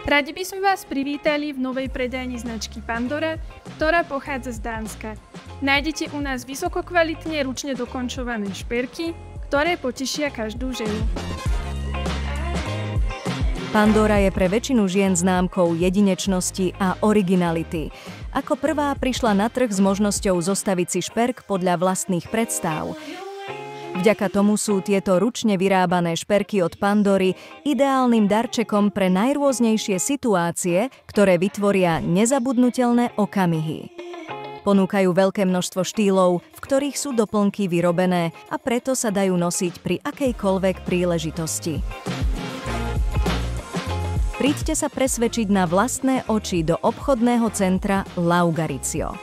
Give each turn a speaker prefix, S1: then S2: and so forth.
S1: Radi by sme vás privítali v novej predajni značky Pandora, ktorá pochádza z Dánska. Nájdete u nás vysokokvalitne ručne dokončované šperky, ktoré potešia každú ženu.
S2: Pandora je pre väčšinu žien známkou jedinečnosti a originality. Ako prvá prišla na trh s možnosťou zostaviť si šperk podľa vlastných predstav. Vďaka tomu sú tieto ručne vyrábané šperky od Pandory ideálnym darčekom pre najrôznejšie situácie, ktoré vytvoria nezabudnutelné okamihy. Ponúkajú veľké množstvo štýlov, v ktorých sú doplnky vyrobené a preto sa dajú nosiť pri akejkoľvek príležitosti. Príďte sa presvedčiť na vlastné oči do obchodného centra Laugaricio.